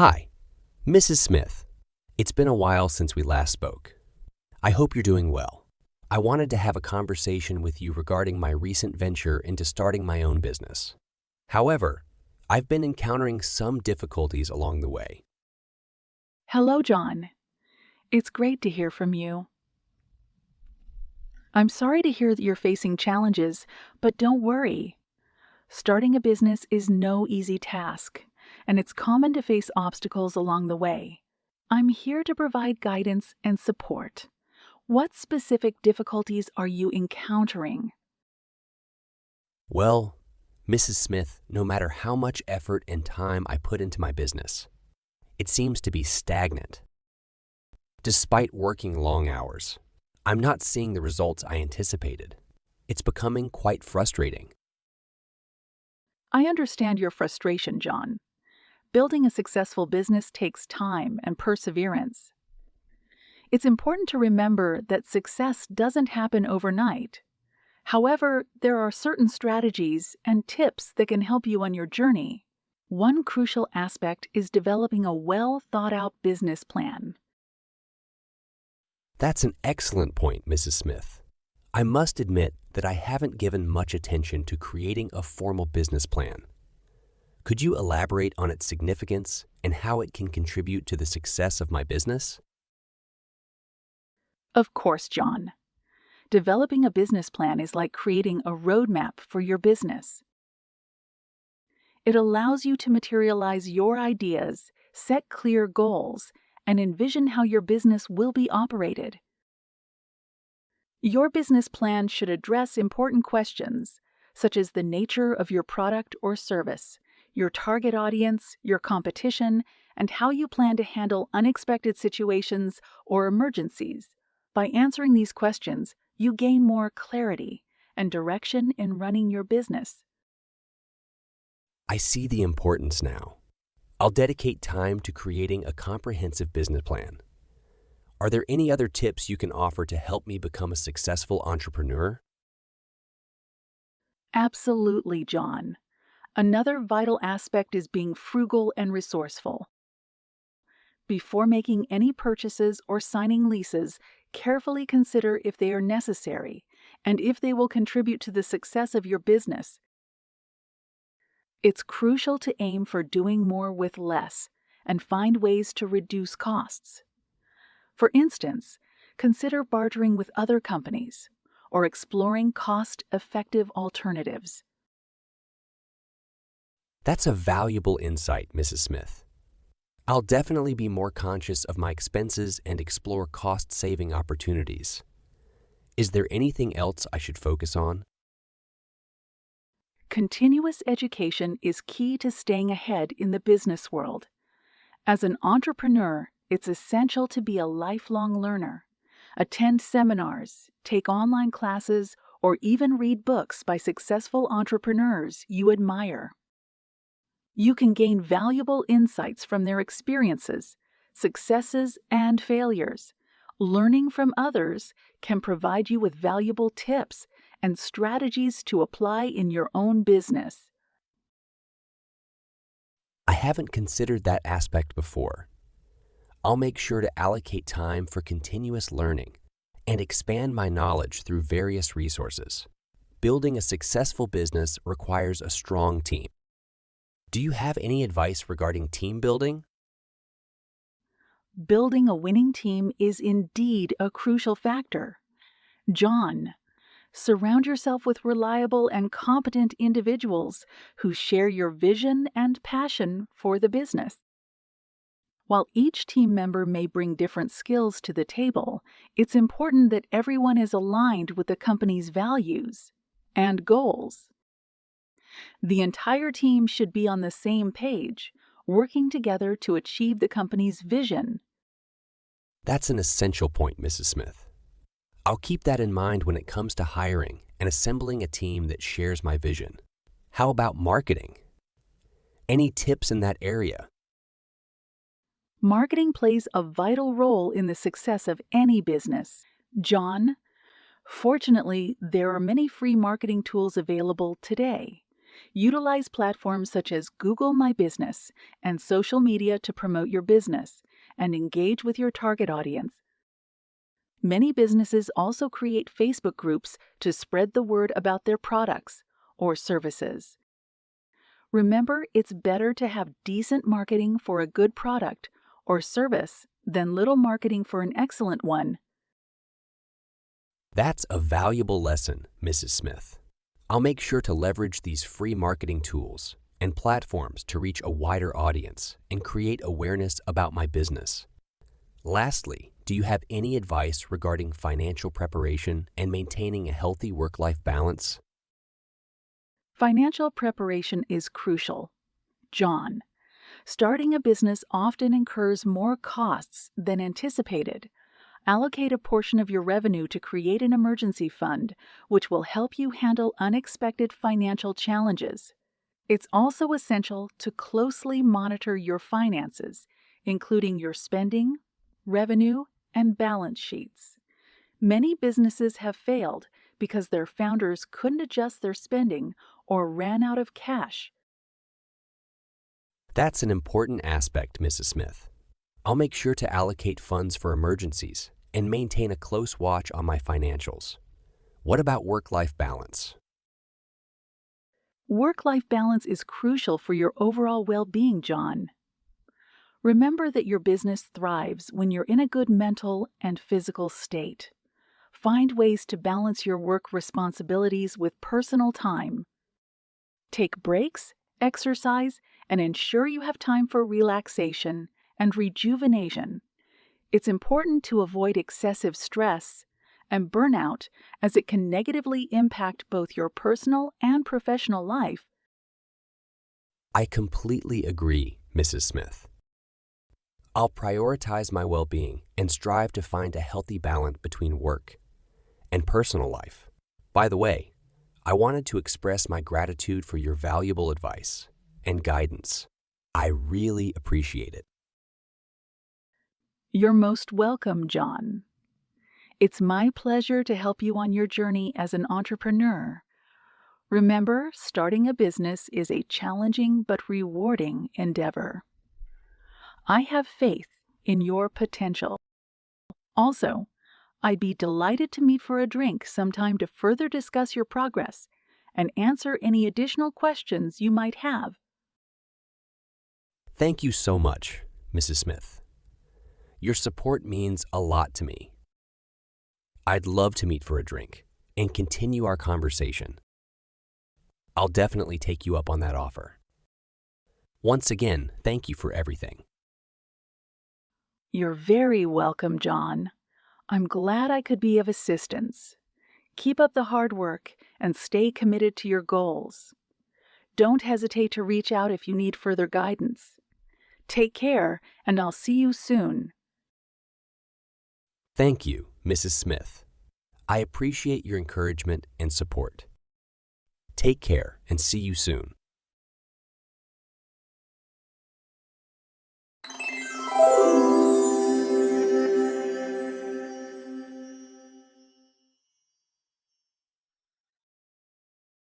Hi, Mrs. Smith. It's been a while since we last spoke. I hope you're doing well. I wanted to have a conversation with you regarding my recent venture into starting my own business. However, I've been encountering some difficulties along the way. Hello, John. It's great to hear from you. I'm sorry to hear that you're facing challenges, but don't worry. Starting a business is no easy task, and it's common to face obstacles along the way. I'm here to provide guidance and support. What specific difficulties are you encountering? Well, Mrs. Smith, no matter how much effort and time I put into my business, it seems to be stagnant. Despite working long hours, I'm not seeing the results I anticipated. It's becoming quite frustrating. I understand your frustration, John. Building a successful business takes time and perseverance. It's important to remember that success doesn't happen overnight. However, there are certain strategies and tips that can help you on your journey. One crucial aspect is developing a well-thought-out business plan. That's an excellent point, Mrs. Smith. I must admit that I haven't given much attention to creating a formal business plan. Could you elaborate on its significance and how it can contribute to the success of my business? Of course, John. Developing a business plan is like creating a roadmap for your business. It allows you to materialize your ideas, set clear goals, and envision how your business will be operated. Your business plan should address important questions, such as the nature of your product or service, your target audience, your competition, and how you plan to handle unexpected situations or emergencies. By answering these questions, you gain more clarity and direction in running your business. I see the importance now. I'll dedicate time to creating a comprehensive business plan. Are there any other tips you can offer to help me become a successful entrepreneur? Absolutely, John. Another vital aspect is being frugal and resourceful. Before making any purchases or signing leases, carefully consider if they are necessary and if they will contribute to the success of your business. It's crucial to aim for doing more with less and find ways to reduce costs. For instance, consider bartering with other companies or exploring cost-effective alternatives. That's a valuable insight, Mrs. Smith. I'll definitely be more conscious of my expenses and explore cost-saving opportunities. Is there anything else I should focus on? Continuous education is key to staying ahead in the business world. As an entrepreneur, it's essential to be a lifelong learner. Attend seminars, take online classes, or even read books by successful entrepreneurs you admire. You can gain valuable insights from their experiences, successes, and failures. Learning from others can provide you with valuable tips and strategies to apply in your own business. I haven't considered that aspect before. I'll make sure to allocate time for continuous learning and expand my knowledge through various resources. Building a successful business requires a strong team. Do you have any advice regarding team building? Building a winning team is indeed a crucial factor. John, surround yourself with reliable and competent individuals who share your vision and passion for the business. While each team member may bring different skills to the table, it's important that everyone is aligned with the company's values and goals. The entire team should be on the same page, working together to achieve the company's vision. That's an essential point, Mrs. Smith. I'll keep that in mind when it comes to hiring and assembling a team that shares my vision. How about marketing? Any tips in that area? Marketing plays a vital role in the success of any business. John, fortunately, there are many free marketing tools available today. Utilize platforms such as Google My Business and social media to promote your business and engage with your target audience. Many businesses also create Facebook groups to spread the word about their products or services. Remember, it's better to have decent marketing for a good product or service than little marketing for an excellent one. That's a valuable lesson, Mrs. Smith. I'll make sure to leverage these free marketing tools and platforms to reach a wider audience and create awareness about my business. Lastly, do you have any advice regarding financial preparation and maintaining a healthy work-life balance? Financial preparation is crucial. John, starting a business often incurs more costs than anticipated. Allocate a portion of your revenue to create an emergency fund, which will help you handle unexpected financial challenges. It's also essential to closely monitor your finances, including your spending, revenue, and balance sheets. Many businesses have failed because their founders couldn't adjust their spending or ran out of cash. That's an important aspect, Mrs. Smith. I'll make sure to allocate funds for emergencies and maintain a close watch on my financials. What about work-life balance? Work-life balance is crucial for your overall well-being, John. Remember that your business thrives when you're in a good mental and physical state. Find ways to balance your work responsibilities with personal time. Take breaks, exercise, and ensure you have time for relaxation and rejuvenation. It's important to avoid excessive stress and burnout, as it can negatively impact both your personal and professional life. I completely agree, Mrs. Smith. I'll prioritize my well-being and strive to find a healthy balance between work and personal life. By the way, I wanted to express my gratitude for your valuable advice and guidance. I really appreciate it. You're most welcome, John. It's my pleasure to help you on your journey as an entrepreneur. Remember, starting a business is a challenging but rewarding endeavor. I have faith in your potential. Also, I'd be delighted to meet for a drink sometime to further discuss your progress and answer any additional questions you might have. Thank you so much, Mrs. Smith. Your support means a lot to me. I'd love to meet for a drink and continue our conversation. I'll definitely take you up on that offer. Once again, thank you for everything. You're very welcome, John. I'm glad I could be of assistance. Keep up the hard work and stay committed to your goals. Don't hesitate to reach out if you need further guidance. Take care, and I'll see you soon. Thank you, Mrs. Smith. I appreciate your encouragement and support. Take care and see you soon.